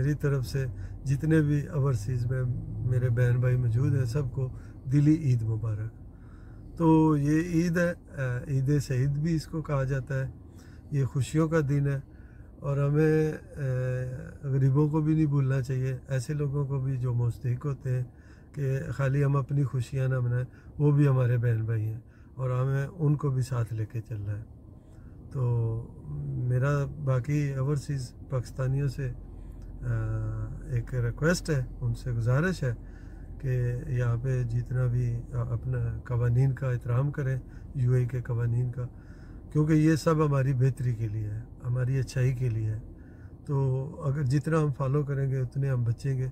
मेरी तरफ से जितने भी ओवरसीज़ में मेरे बहन भाई मौजूद हैं सबको दिली ईद मुबारक। तो ये ईद है, ईद शहीद भी इसको कहा जाता है। ये खुशियों का दिन है और हमें गरीबों को भी नहीं भूलना चाहिए, ऐसे लोगों को भी जो मुस्तहिक होते हैं कि खाली हम अपनी खुशियाँ ना मनाएं, वो भी हमारे बहन भाई हैं और हमें उनको भी साथ लेके चलना है। तो मेरा बाकी ओवरसीज़ पाकिस्तानियों से एक रिक्वेस्ट है, उनसे गुजारिश है कि यहाँ पे जितना भी अपना कवानीन का एहतराम करें, यूएई के कवानीन का, क्योंकि ये सब हमारी बेहतरी के लिए है, हमारी अच्छाई के लिए है। तो अगर जितना हम फॉलो करेंगे उतने हम बचेंगे।